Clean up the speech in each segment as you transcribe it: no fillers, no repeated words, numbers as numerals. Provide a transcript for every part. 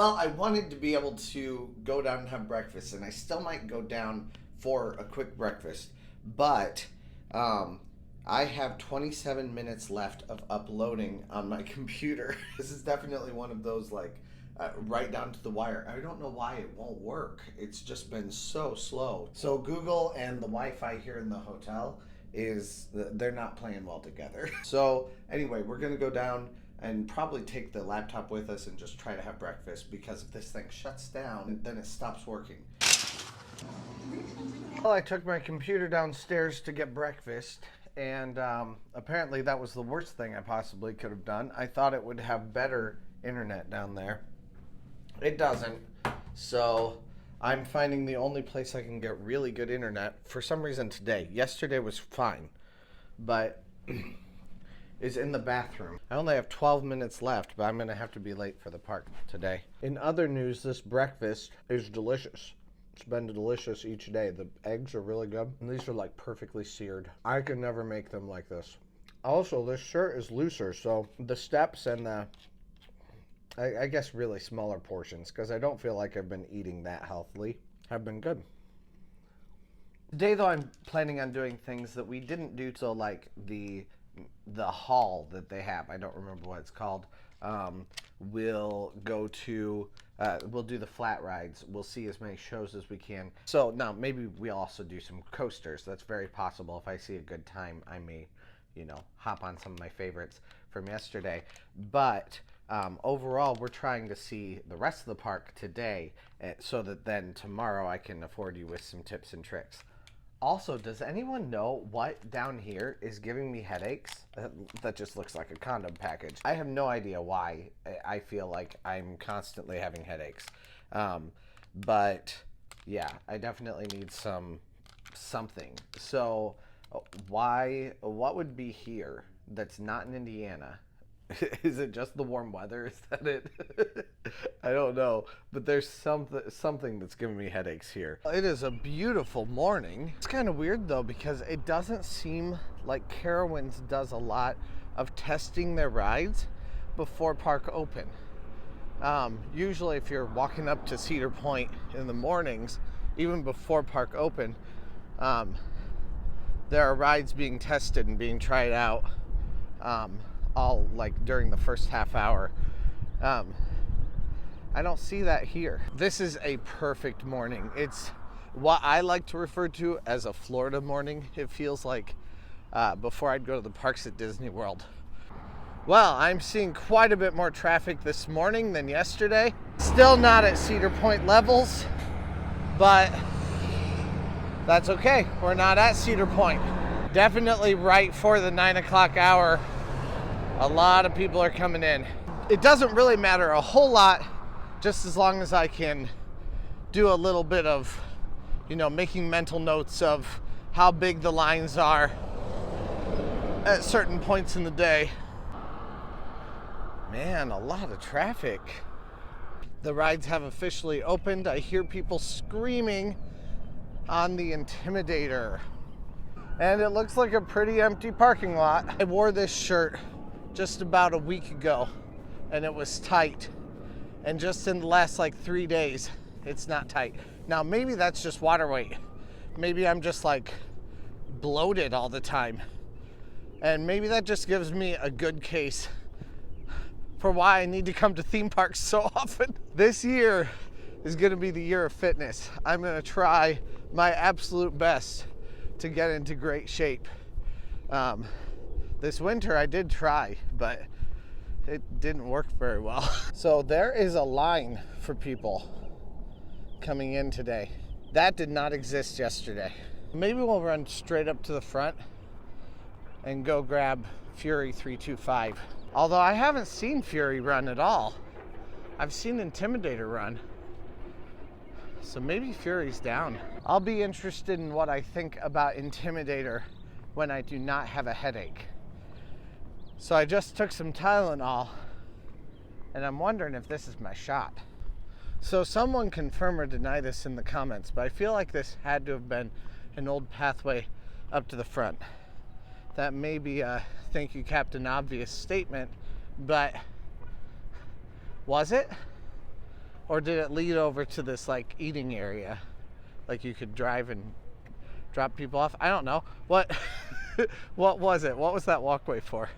Well, I wanted to be able to go down and have breakfast, and I still might go down for a quick breakfast, but I have 27 minutes left of uploading on my computer. This is definitely one of those, like, right down to the wire. I don't know why it won't work. It's just been so slow. So Google and the Wi-Fi here in the hotel they're not playing well together. So anyway, we're gonna go down and probably take the laptop with us and just try to have breakfast, because if this thing shuts down, then it stops working. Well, I took my computer downstairs to get breakfast, and apparently that was the worst thing I possibly could have done. I thought it would have better internet down there. It doesn't. So I'm finding the only place I can get really good internet for some reason today. Yesterday was fine, but is in the bathroom. I only have 12 minutes left, but I'm going to have to be late for the park today. In other news, this breakfast is delicious. It's been delicious each day. The eggs are really good, and these are like perfectly seared. I could never make them like this. Also, this shirt is looser, so the steps and the, I guess really smaller portions, because I don't feel like I've been eating that healthily, have been good. Today, though, I'm planning on doing things that we didn't do, so like the hall that they have, I don't remember what it's called. We'll go to, we'll do the flat rides. We'll see as many shows as we can. So now maybe we'll also do some coasters. That's very possible. If I see a good time, I may, hop on some of my favorites from yesterday. But overall, we're trying to see the rest of the park today, so that then tomorrow I can afford you with some tips and tricks. Also, does anyone know what down here is giving me headaches? That just looks like a condom package. I have no idea why I feel like I'm constantly having headaches. But yeah, I definitely need something. So what would be here that's not in Indiana? Is it just the warm weather? Is that it? I don't know, but there's something that's giving me headaches here. It is a beautiful morning. It's kind of weird though, because it doesn't seem like Carowinds does a lot of testing their rides before park open. Usually if you're walking up to Cedar Point in the mornings, even before park open, there are rides being tested and being tried out, all like during the first half hour. I don't see that here. This is a perfect morning. It's what I like to refer to as a Florida morning. It feels like before I'd go to the parks at Disney World. Well, I'm seeing quite a bit more traffic this morning than yesterday. Still not at Cedar Point levels, but that's okay. We're not at Cedar Point. Definitely right for the 9 o'clock hour. A lot of people are coming in. It doesn't really matter a whole lot, just as long as I can do a little bit of, making mental notes of how big the lines are at certain points in the day. Man, a lot of traffic. The rides have officially opened. I hear people screaming on the Intimidator. And it looks like a pretty empty parking lot. I wore this shirt just about a week ago, and it was tight. And just in the last 3 days, it's not tight. Now, maybe that's just water weight. Maybe I'm just bloated all the time. And maybe that just gives me a good case for why I need to come to theme parks so often. This year is gonna be the year of fitness. I'm gonna try my absolute best to get into great shape. This winter I did try, but it didn't work very well. So there is a line for people coming in today. That did not exist yesterday. Maybe we'll run straight up to the front and go grab Fury 325. Although I haven't seen Fury run at all. I've seen Intimidator run. So maybe Fury's down. I'll be interested in what I think about Intimidator when I do not have a headache. So I just took some Tylenol, and I'm wondering if this is my shot. So someone confirm or deny this in the comments, but I feel like this had to have been an old pathway up to the front. That may be a thank you Captain Obvious statement, but was it? Or did it lead over to this like eating area? Like you could drive and drop people off? I don't know. What what was it? What was that walkway for?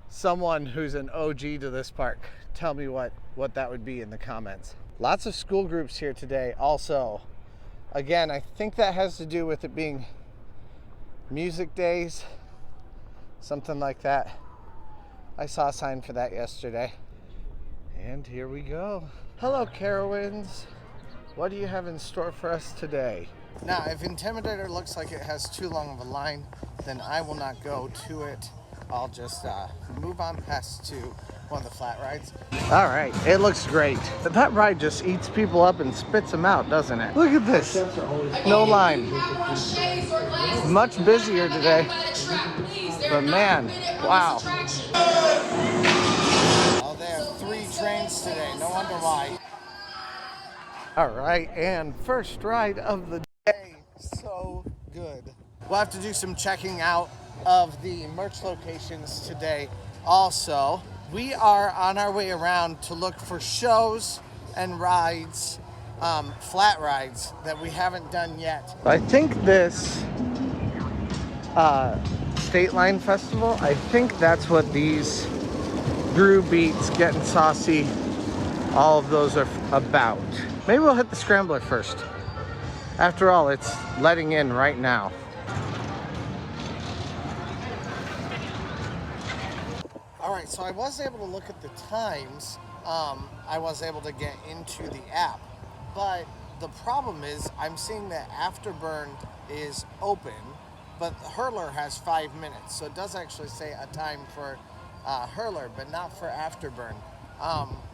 Someone who's an OG to this park, tell me what that would be in the comments. Lots of school groups here today also. Again, I think that has to do with it being music days, something like that. I saw a sign for that yesterday. And here we go. Hello, Carowinds. What do you have in store for us today? Now, if Intimidator looks like it has too long of a line, then I will not go to it. I'll just move on past to one of the flat rides. All right, it looks great. But that ride just eats people up and spits them out, doesn't it? Look at this. No line. Much busier today. But man, wow. Oh, they have 3 trains today. No wonder why. All right, and first ride of the day. So good. We'll have to do some checking out of the merch locations today. Also, we are on our way around to look for shows and rides, flat rides that we haven't done yet. I think this State Line Festival, I think that's what these Brew Beats, Getting Saucy, all of those are about. Maybe we'll hit the Scrambler first. After all, it's letting in right now. All right, so I was able to look at the times. I was able to get into the app, but the problem is I'm seeing that Afterburn is open, but Hurler has 5 minutes. So it does actually say a time for Hurler, but not for Afterburn,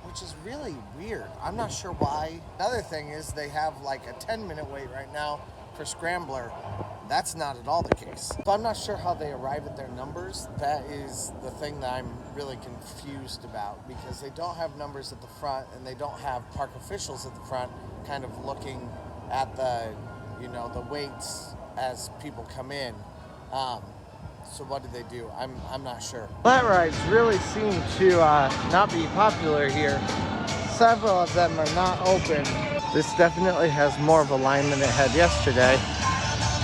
which is really weird. I'm not sure why. Another thing is they have like a 10-minute wait right now for Scrambler. That's not at all the case. So I'm not sure how they arrive at their numbers. That is the thing that I'm really confused about, because they don't have numbers at the front and they don't have park officials at the front kind of looking at the, you know, the waits as people come in. So what do they do? I'm not sure. Flat rides really seem to not be popular here. Several of them are not open. This definitely has more of a line than it had yesterday,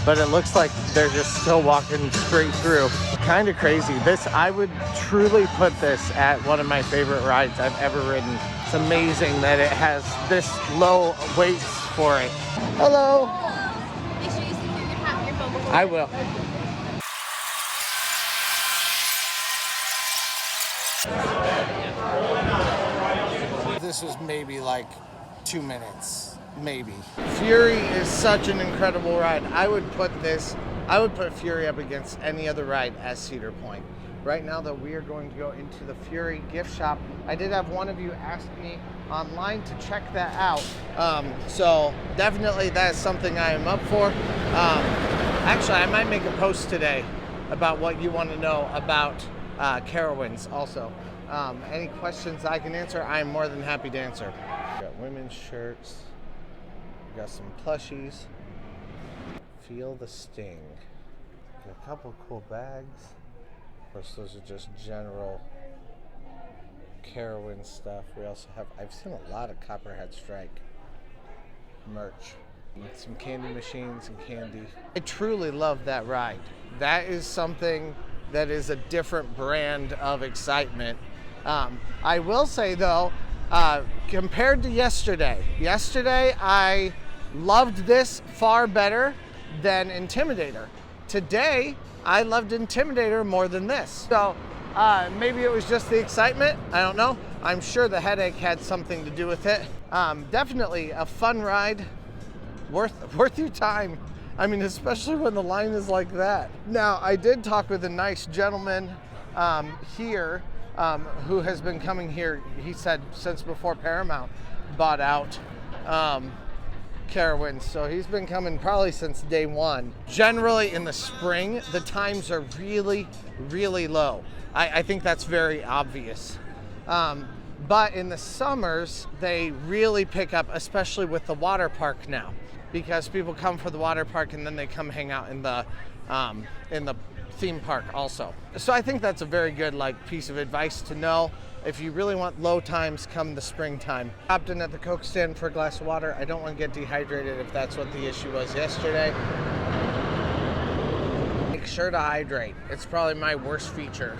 but it looks like they're just still walking straight through. Kind of crazy. This, I would truly put this at one of my favorite rides I've ever ridden. It's amazing that it has this low weights for it. Hello. Make sure you secure your hat and your phone before. I will. This was maybe like 2 minutes, maybe. Fury is such an incredible ride. I would put Fury up against any other ride as Cedar Point. Right now though, we are going to go into the Fury gift shop. I did have one of you ask me online to check that out. So definitely that is something I am up for. Actually, I might make a post today about what you want to know about Carowinds also. Any questions I can answer, I'm more than happy to answer. We got women's shirts, we got some plushies. Feel the sting. Got a couple cool bags. Of course, those are just general Carowinds stuff. We also have, I've seen a lot of Copperhead Strike merch. Some candy machines and candy. I truly love that ride. That is something that is a different brand of excitement. I will say though, compared to yesterday I loved this far better than Intimidator. Today, I loved Intimidator more than this. So maybe it was just the excitement, I don't know. I'm sure the headache had something to do with it. Definitely a fun ride, worth your time. I mean, especially when the line is like that. Now, I did talk with a nice gentleman here who has been coming here, he said, since before Paramount bought out Carowinds. So he's been coming probably since day one. Generally in the spring, the times are really, really low. I think that's very obvious. But in the summers, they really pick up, especially with the water park now, because people come for the water park and then they come hang out in the theme park also. So I think that's a very good piece of advice to know. if you really want low times come the springtime. Stopped in at the Coke stand for a glass of water. I don't want to get dehydrated if that's what the issue was yesterday. Make sure to hydrate. It's probably my worst feature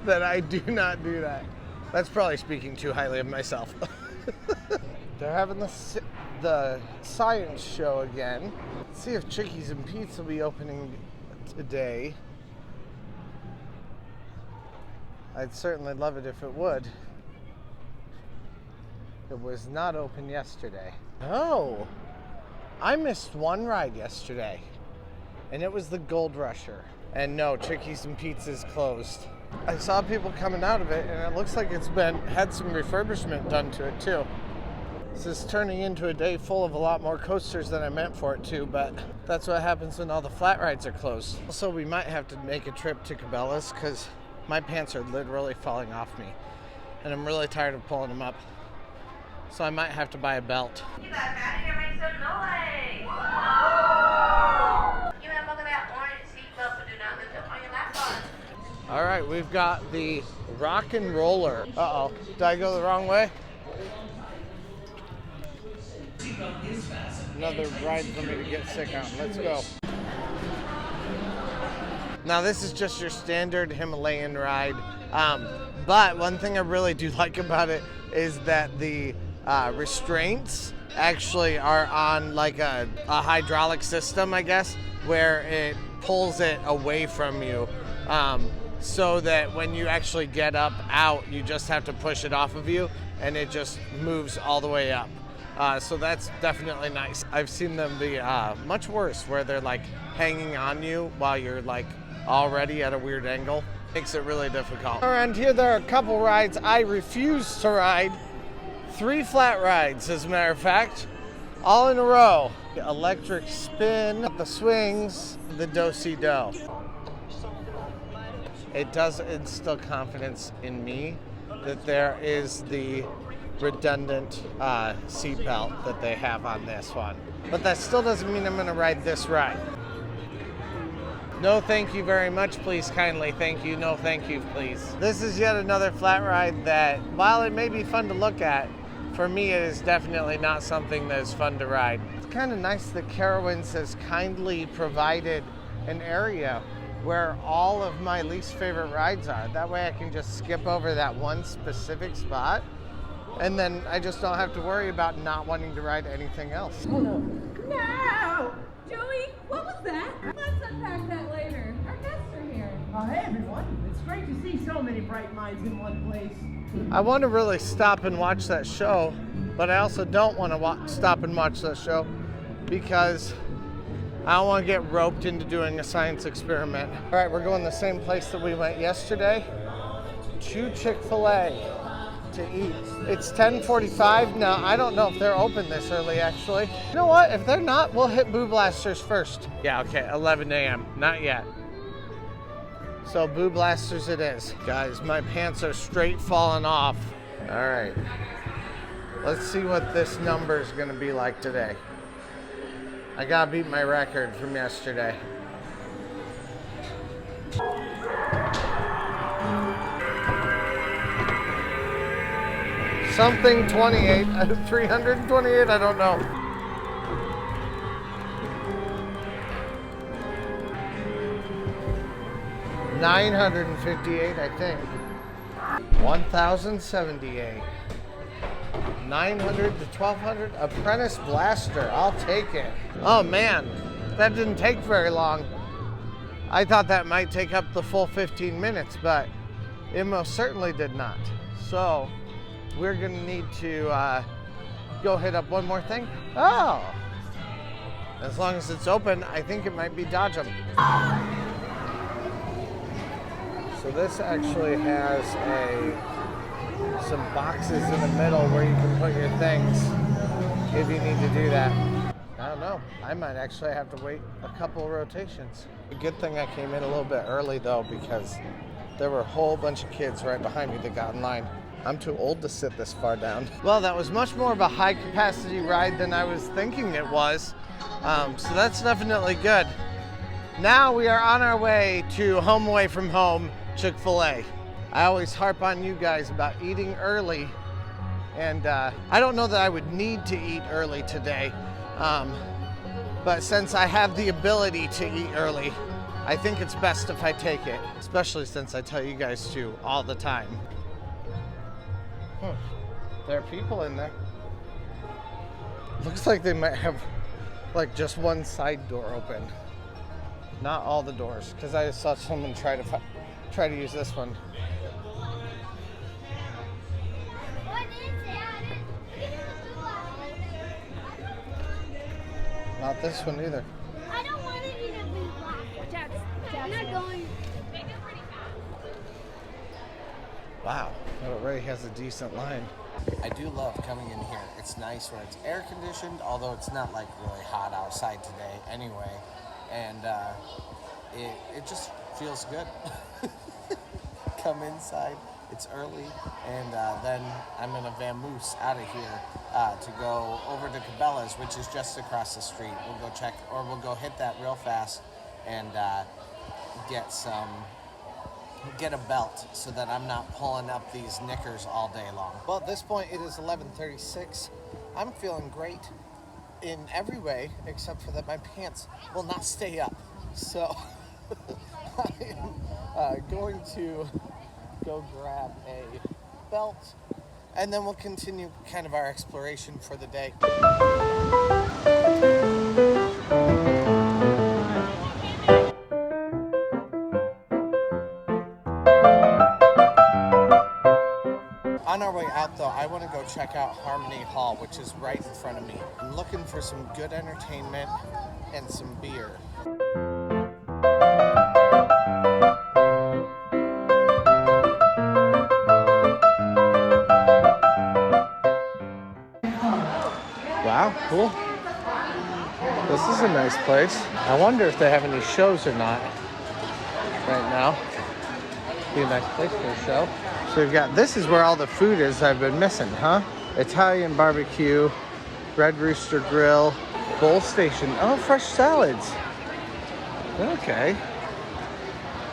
that I do not do that. That's probably speaking too highly of myself. They're having the science show again. Let's see if Chickies and Pete's will be opening today. I'd certainly love it if it would. It was not open yesterday. Oh, I missed one ride yesterday, and it was the Goldrusher. And no, Chickies and Pete's is closed. I saw people coming out of it, and it looks like it's had some refurbishment done to it too. This is turning into a day full of a lot more coasters than I meant for it to, but that's what happens when all the flat rides are closed. Also, we might have to make a trip to Cabela's because my pants are literally falling off me, and I'm really tired of pulling them up. So I might have to buy a belt. You got magic and make some noise. You have look at that orange seatbelt, but do not lift up on your laptop. All right, we've got the rock and roller. Uh-oh, did I go the wrong way? Another ride for me to get sick on. Let's go. Now this is just your standard Himalayan ride, but one thing I really do like about it is that the restraints actually are on like a hydraulic system, I guess, where it pulls it away from you, so that when you actually get up out, you just have to push it off of you and it just moves all the way up. So that's definitely nice. I've seen them be much worse, where they're like hanging on you while you're like already at a weird angle. Makes it really difficult. Around here there are a couple rides I refuse to ride. 3 flat rides, as a matter of fact, all in a row. The electric spin, the swings, the do-si-do. It does instill confidence in me that there is the redundant seat belt that they have on this one. But that still doesn't mean I'm gonna ride this ride. No thank you very much, please kindly. Thank you, no thank you, please. This is yet another flat ride that, while it may be fun to look at, for me it is definitely not something that is fun to ride. It's kind of nice that Carowinds has kindly provided an area where all of my least favorite rides are. That way I can just skip over that one specific spot, and then I just don't have to worry about not wanting to ride anything else. Oh no. No! Joey, what was that? Let's unpack that later. Our guests are here. Hey everyone, it's great to see so many bright minds in one place. I want to really stop and watch that show, but I also don't want to stop and watch that show because I don't want to get roped into doing a science experiment. All right, we're going the same place that we went yesterday, to Chik-fil-A to eat. It's 10:45 now. I don't know if they're open this early, actually. You know what? If they're not, we'll hit Boo Blasters first. Yeah, okay, 11 a.m. Not yet. So Boo Blasters it is. Guys, my pants are straight falling off. All right. Let's see what this number is going to be like today. I got to beat my record from yesterday. Something 28, 328, I don't know. $958, I think. 1,078. 900 to 1,200. Apprentice Blaster, I'll take it. Oh man, that didn't take very long. I thought that might take up the full 15 minutes, but it most certainly did not. So, we're gonna need to go hit up one more thing. Oh, as long as it's open, I think it might be Dodgem. So this actually has some boxes in the middle where you can put your things if you need to do that. I don't know, I might actually have to wait a couple of rotations. A good thing I came in a little bit early though, because there were a whole bunch of kids right behind me that got in line. I'm too old to sit this far down. Well, that was much more of a high capacity ride than I was thinking it was. So that's definitely good. Now we are on our way to home away from home, Chick-fil-A. I always harp on you guys about eating early, and I don't know that I would need to eat early today, but since I have the ability to eat early, I think it's best if I take it, especially since I tell you guys to all the time. There are people in there. Looks like they might have like just one side door open, not all the doors, because I saw someone try to use this one. What is it? Not this one either. I don't want to eat a blue block. Watch out. I'm not going. Wow, it already has a decent line. I do love coming in here. It's nice when it's air conditioned, although it's not like really hot outside today anyway. And it just feels good. Come inside, it's early, and then I'm gonna vamoose out of here to go over to Cabela's, which is just across the street. We'll go check, or we'll go hit that real fast and get a belt so that I'm not pulling up these knickers all day long. Well, at this point, it is 11:36. I'm feeling great in every way, except for that my pants will not stay up. So I am going to go grab a belt, and then we'll continue kind of our exploration for the day. On our way out, though, I want to go check out Harmony Hall, which is right in front of me. I'm looking for some good entertainment and some beer. Wow, cool. This is a nice place. I wonder if they have any shows or not right now. Be a nice place for a show. So we've got, this is where all the food is I've been missing, huh? Italian barbecue, Red Rooster Grill, Bowl Station. Oh, fresh salads. Okay.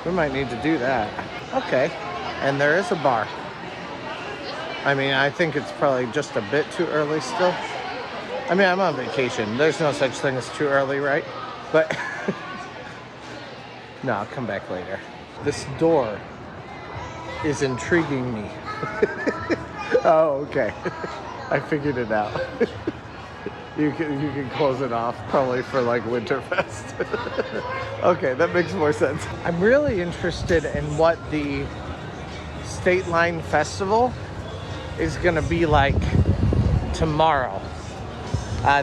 We might need to do that. Okay. And there is a bar. I mean, I think it's probably just a bit too early still. I mean, I'm on vacation. There's no such thing as too early, right? But no, I'll come back later. This door is intriguing me. Oh, okay. I figured it out. You can close it off probably for like Winterfest. Okay, that makes more sense. I'm really interested in what the State Line Festival is gonna be like tomorrow.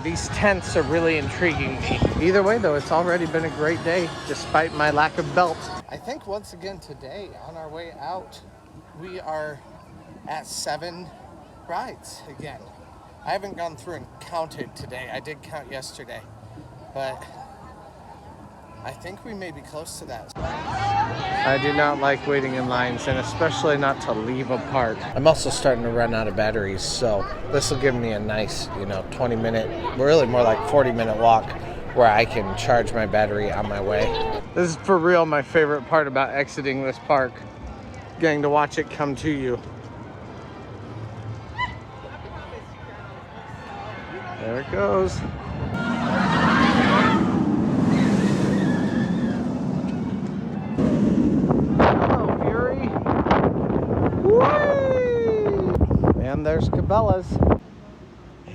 These tents are really intriguing me. Either way though, it's already been a great day despite my lack of belt. I think once again today on our way out, we are at 7 rides again. I haven't gone through and counted today. I did count yesterday, but I think we may be close to that. I do not like waiting in lines, and especially not to leave a park. I'm also starting to run out of batteries, so this will give me a nice, 20-minute, really more like 40-minute walk where I can charge my battery on my way. This is for real my favorite part about exiting this park, getting to watch it come to you. There it goes. Hello, Fury. Whee! And there's Cabela's.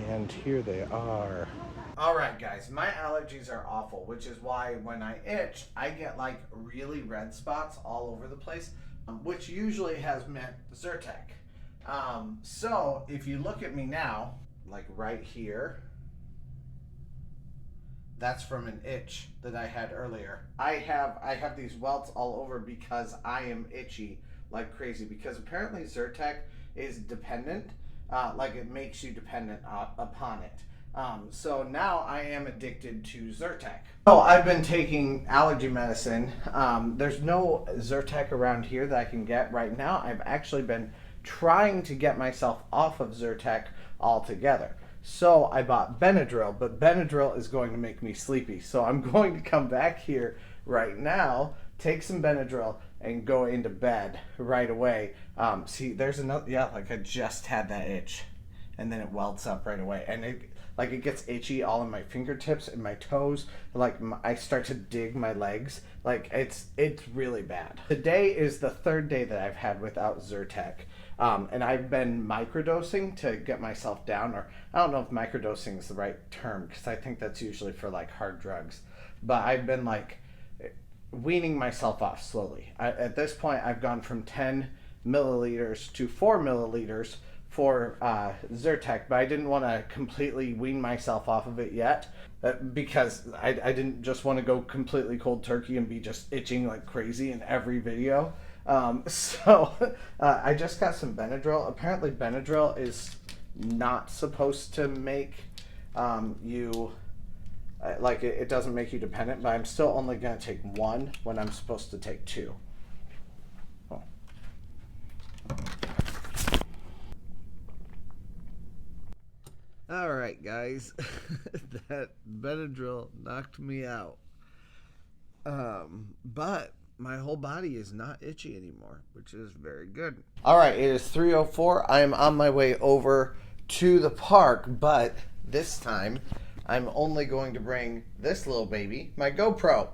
And here they are. Alright guys, my allergies are awful, which is why when I itch, I get like really red spots all over the place, which usually has meant Zyrtec. So if you look at me now, like right here, that's from an itch that I had earlier. I have these welts all over because I am itchy like crazy, because apparently Zyrtec is dependent, like it makes you dependent upon it. So now I am addicted to Zyrtec. So I've been taking allergy medicine. There's no Zyrtec around here that I can get right now. I've actually been trying to get myself off of Zyrtec altogether. So I bought Benadryl, but Benadryl is going to make me sleepy. So I'm going to come back here right now, take some Benadryl, and go into bed right away. See, there's another, yeah, like I just had that itch, and then it welts up right away, and it gets itchy all in my fingertips and my toes. Like I start to dig my legs. Like it's really bad. Today is the 3rd day that I've had without Zyrtec. And I've been microdosing to get myself down, or I don't know if microdosing is the right term, because I think that's usually for like hard drugs. But I've been like weaning myself off slowly. At this point, I've gone from 10 milliliters to 4 milliliters for Zyrtec, but I didn't want to completely wean myself off of it yet, because I didn't just want to go completely cold turkey and be just itching like crazy in every video. So I just got some Benadryl. Apparently Benadryl is not supposed to make you like it doesn't make you dependent, but I'm still only going to take 1 when I'm supposed to take 2. Oh. All right, guys, that Benadryl knocked me out, but my whole body is not itchy anymore, which is very good. All right, it is 3:04. I am on my way over to the park, but this time I'm only going to bring this little baby, my GoPro.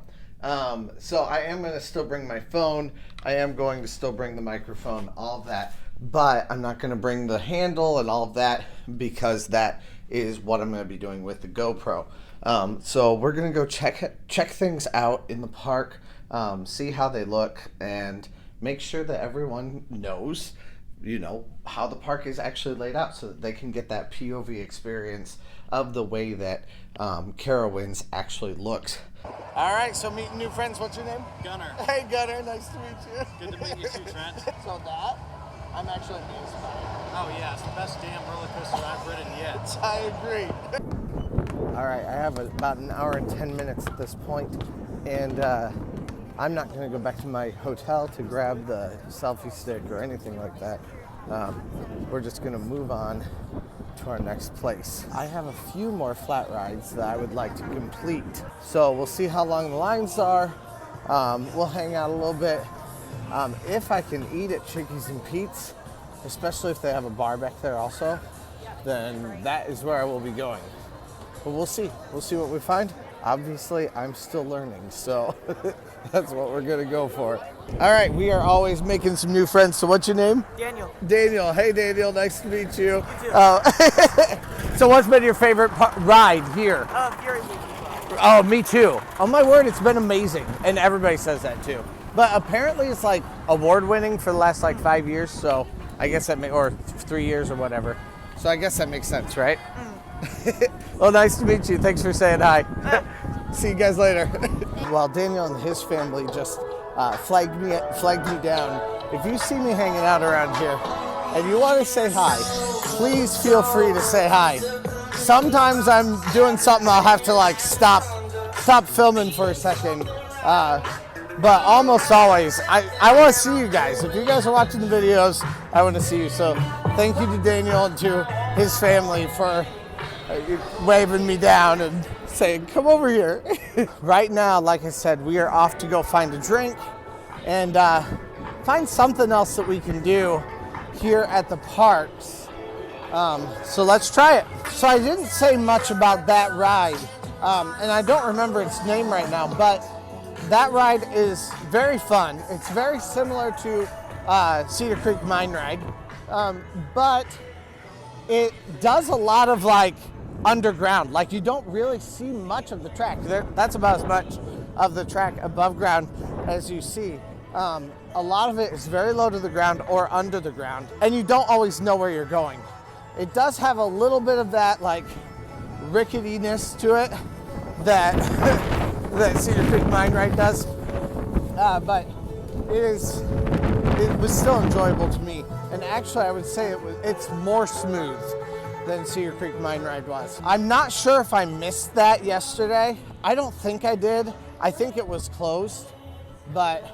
So I am going to still bring my phone. I am going to still bring the microphone, all of that, but I'm not going to bring the handle and all of that, because that is what I'm going to be doing with the GoPro. So we're going to go check things out in the park. See how they look, and make sure that everyone knows, you know, how the park is actually laid out, so that they can get that POV experience of the way that Carowinds actually looks. All right, so meeting new friends. What's your name? Gunner. Hey, Gunner. Nice to meet you. Good to meet you too, Trent. So that, I'm actually amazed by it. Oh yeah, it's the best damn roller coaster I've ridden yet. I agree. All right, I have about an hour and 10 minutes at this point, and I'm not going to go back to my hotel to grab the selfie stick or anything like that. We're just going to move on to our next place. I have a few more flat rides that I would like to complete. So we'll see how long the lines are. We'll hang out a little bit. If I can eat at Chickie's and Pete's, especially if they have a bar back there also, then that is where I will be going. But we'll see. We'll see what we find. Obviously, I'm still learning, so that's what we're gonna go for. All right, we are always making some new friends. So what's your name? Daniel. Daniel. Hey, Daniel. Nice to meet you. You too. So what's been your favorite ride here? Fury movie club. Oh, me too. Oh my word, it's been amazing. And everybody says that too. But apparently it's like award-winning for the last like 5 years, so I guess that or 3 years or whatever. So I guess that makes sense, right? Well, nice to meet you. Thanks for saying hi. See you guys later. Well, Daniel and his family just flagged me down. If you see me hanging out around here and you want to say hi, please feel free to say hi. Sometimes I'm doing something, I'll have to like stop filming for a second. But almost always, I want to see you guys. If you guys are watching the videos, I want to see you. So thank you to Daniel and to his family for waving me down and saying, come over here. Right now, like I said, we are off to go find a drink and find something else that we can do here at the parks. So let's try it. So I didn't say much about that ride, and I don't remember its name right now, but that ride is very fun. It's very similar to Cedar Creek Mine Ride, but it does a lot of like underground. Like you don't really see much of the track. That's about as much of the track above ground as you see. A lot of it is very low to the ground or under the ground, and you don't always know where you're going. It does have a little bit of that like ricketiness to it that that Cedar Creek Mine Ride does, but it was still enjoyable to me. And actually, I would say it's more smooth than Cedar Creek Mine Ride was. I'm not sure if I missed that yesterday. I don't think I did. I think it was closed, but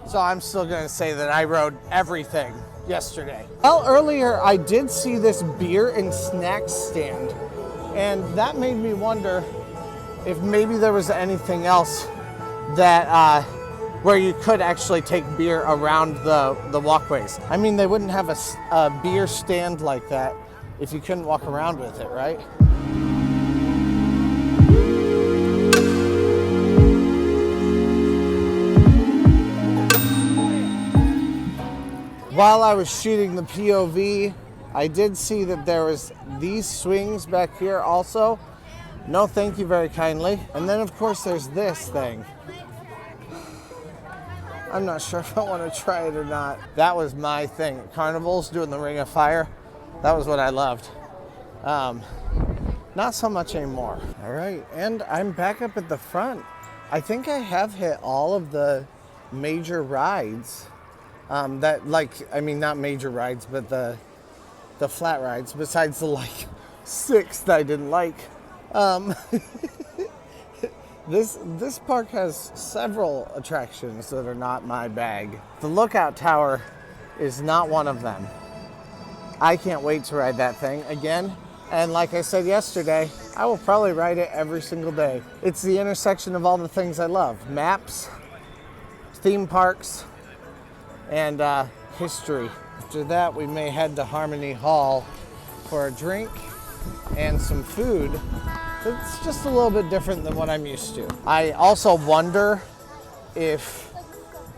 so I'm still gonna say that I rode everything yesterday. Well, earlier I did see this beer and snacks stand, and that made me wonder if maybe there was anything else that where you could actually take beer around the walkways. I mean, they wouldn't have a beer stand like that if you couldn't walk around with it, right? While I was shooting the POV, I did see that there was these swings back here also. No, thank you very kindly. And then of course there's this thing. I'm not sure if I want to try it or not. That was my thing. Carnivals, doing the Ring of Fire. That was what I loved. Not so much anymore. All right, and I'm back up at the front. I think I have hit all of the major rides. That, like, I mean, not major rides, but the flat rides, besides the, like, 6 that I didn't like. This park has several attractions that are not my bag. The Lookout Tower is not one of them. I can't wait to ride that thing again. And like I said yesterday, I will probably ride it every single day. It's the intersection of all the things I love. Maps, theme parks, and history. After that, we may head to Harmony Hall for a drink and some food. It's just a little bit different than what I'm used to. I also wonder if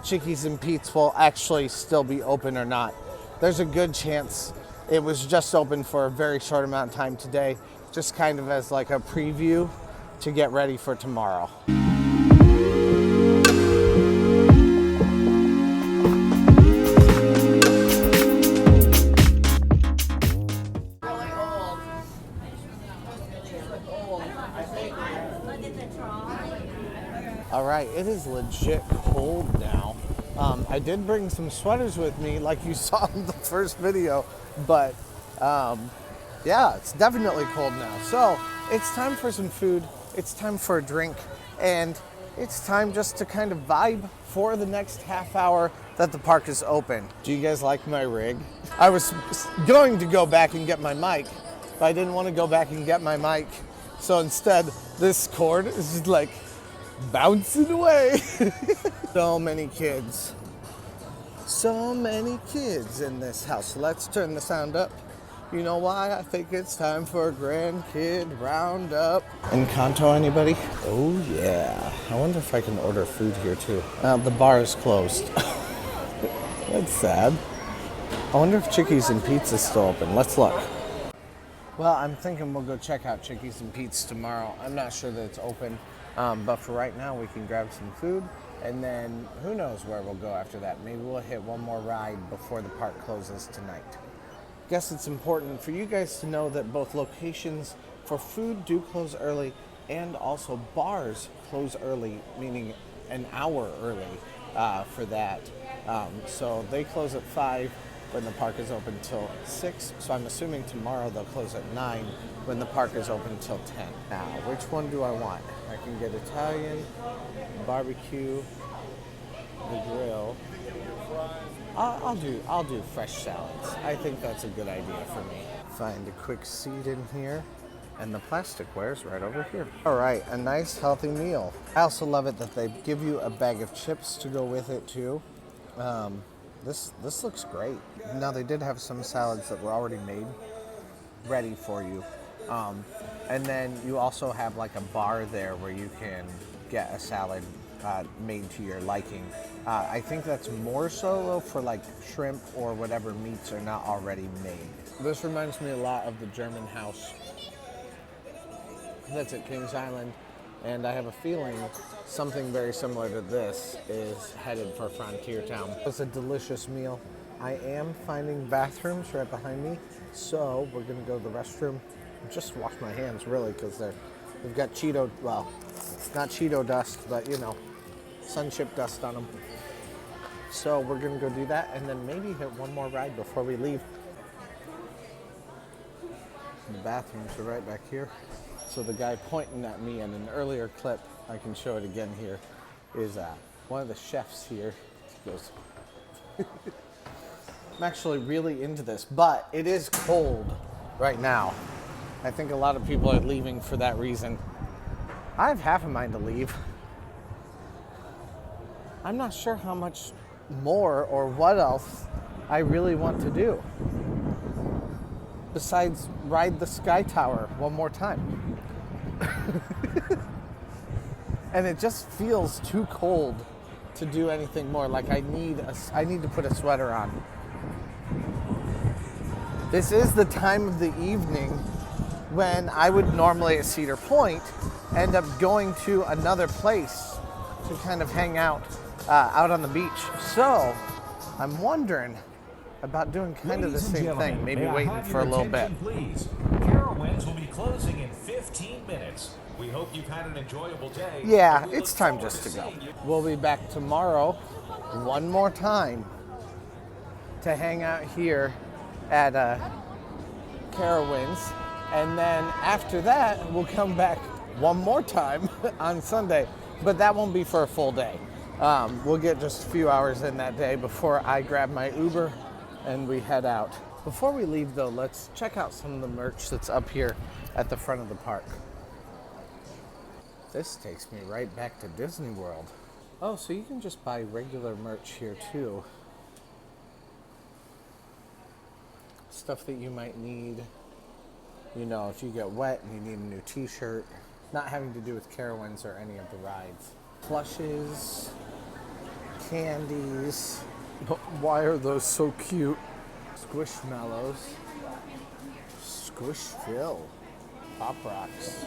Chickies and Pete's will actually still be open or not. There's a good chance it was just open for a very short amount of time today, just kind of as like a preview to get ready for tomorrow. All right, it is legit cold now. I did bring some sweaters with me like you saw in the first video, but yeah, it's definitely cold now. So it's time for some food, it's time for a drink, and it's time just to kind of vibe for the next half hour that the park is open. Do you guys like my rig? I was going to go back and get my mic, but I didn't want to go back and get my mic. So instead, this cord is just like bouncing away. So many kids. So many kids in this house. Let's turn the sound up. You know why? I think it's time for a grandkid roundup. Encanto, anybody? Oh yeah. I wonder if I can order food here too. The bar is closed. That's sad. I wonder if Chickies and Pete's is still open. Let's look. Well, I'm thinking we'll go check out Chickies and Pete's tomorrow. I'm not sure that it's open. But for right now, we can grab some food, and then who knows where we'll go after that. Maybe we'll hit one more ride before the park closes tonight. Guess it's important for you guys to know that both locations for food do close early, and also bars close early, meaning an hour early for that. So they close at 5 when the park is open till 6. So I'm assuming tomorrow they'll close at 9 when the park is open till 10. Now, which one do I want? I can get Italian, barbecue, the grill. I'll do fresh salads. I think that's a good idea for me. Find a quick seat in here, and the plasticware's right over here. All right, a nice healthy meal. I also love it that they give you a bag of chips to go with it too. This looks great. Now they did have some salads that were already made, ready for you. And then you also have like a bar there where you can get a salad made to your liking. I think that's more so for like shrimp or whatever meats are not already made. This reminds me a lot of the German house that's at Kings Island, and I have a feeling something very similar to this is headed for Frontier Town. It's a delicious meal. I am finding bathrooms right behind me, so we're gonna go to the restroom. Just wash my hands really, because they've got Cheeto, well, not Cheeto dust, but you know, sun chip dust on them. So we're gonna go do that, and then maybe hit one more ride before we leave. The bathrooms are right back here. So the guy pointing at me in an earlier clip, I can show it again here, is one of the chefs here. He goes, I'm actually really into this, but it is cold right now. I think a lot of people are leaving for that reason. I have half a mind to leave. I'm not sure how much more or what else I really want to do besides ride the Skytower one more time. And it just feels too cold to do anything more. Like I need to put a sweater on. This is the time of the evening when I would normally at Cedar Point end up going to another place to kind of hang out on the beach. So I'm wondering about doing kind of the same thing, maybe waiting for a little bit. Please. Carowinds will be closing in 15 minutes. We hope you've had an enjoyable day. Yeah, it's time just to go. We'll be back tomorrow one more time to hang out here at Carowinds. And then after that, we'll come back one more time on Sunday. But that won't be for a full day. We'll get just a few hours in that day before I grab my Uber and we head out. Before we leave though, let's check out some of the merch that's up here at the front of the park. This takes me right back to Disney World. Oh, so you can just buy regular merch here too. Stuff that you might need, you know, if you get wet and you need a new t-shirt. Not having to do with Carowinds or any of the rides. Plushes, candies. Why are those so cute? Squishmallows. Squish-Fill. Pop Rocks.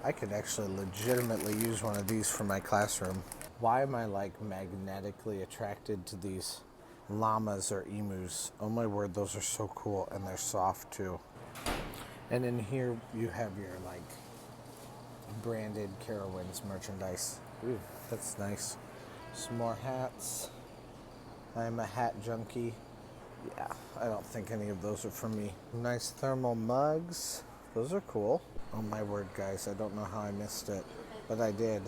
I could actually legitimately use one of these for my classroom. Why am I like magnetically attracted to these llamas or emus? Oh my word, those are so cool, and they're soft too. And in here you have your like branded Carowinds merchandise. Ooh, that's nice. Some more hats. I'm a hat junkie. Yeah, I don't think any of those are for me. Nice thermal mugs. Those are cool. Oh my word, guys, I don't know how I missed it, but I did.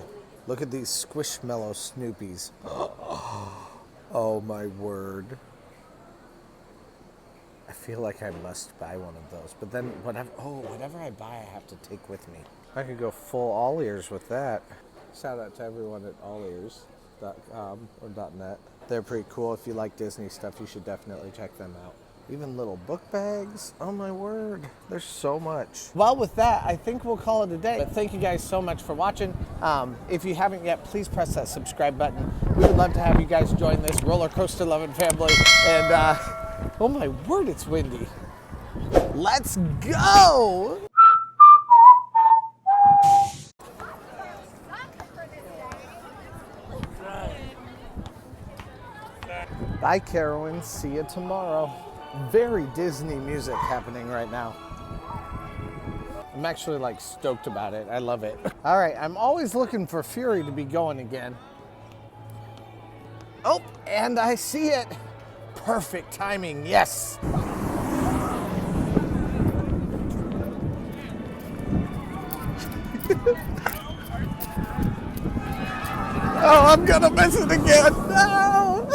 Look at these Squishmallow Snoopies. Oh my word. I feel like I must buy one of those, but then whatever I buy, I have to take with me. I could go full all ears with that. Shout out to everyone at allears.com or .net. They're pretty cool. If you like Disney stuff, you should definitely check them out. Even little book bags. Oh my word. There's so much. Well, with that, I think we'll call it a day. But thank you guys so much for watching. If you haven't yet, please press that subscribe button. We would love to have you guys join this roller coaster loving family. And oh my word, it's windy. Let's go! Bye, Carowinds. See you tomorrow. Very Disney music happening right now. I'm actually like stoked about it. I love it. All right, I'm always looking for Fury to be going again. Oh, and I see it. Perfect timing, yes. Oh, I'm gonna miss it again. No.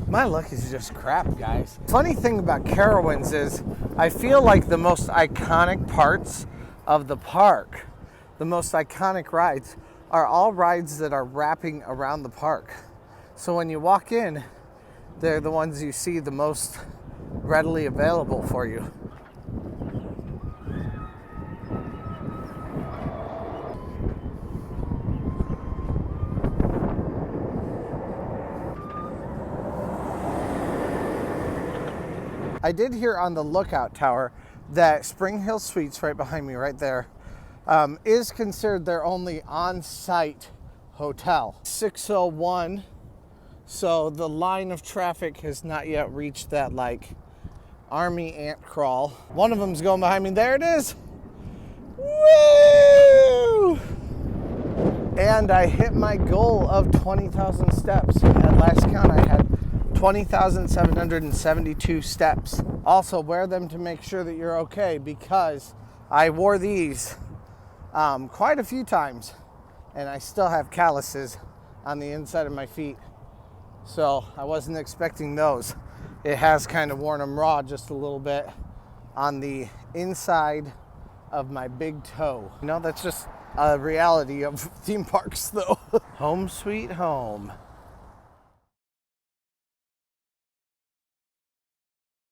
My luck is just crap, guys. Funny thing about Carowinds is I feel like the most iconic parts of the park, the most iconic rides, are all rides that are wrapping around the park. So when you walk in, they're the ones you see the most readily available for you. I did hear on the lookout tower that Spring Hill Suites, right behind me, right there, is considered their only on-site hotel. 6:01, so the line of traffic has not yet reached that like army ant crawl. One of them's going behind me. There it is. Woo! And I hit my goal of 20,000 steps. At last count, I had 20,772 steps. Also, wear them to make sure that you're okay, because I wore these quite a few times and I still have calluses on the inside of my feet. So I wasn't expecting those. It has kind of worn them raw just a little bit on the inside of my big toe. You know, that's just a reality of theme parks though. Home sweet home.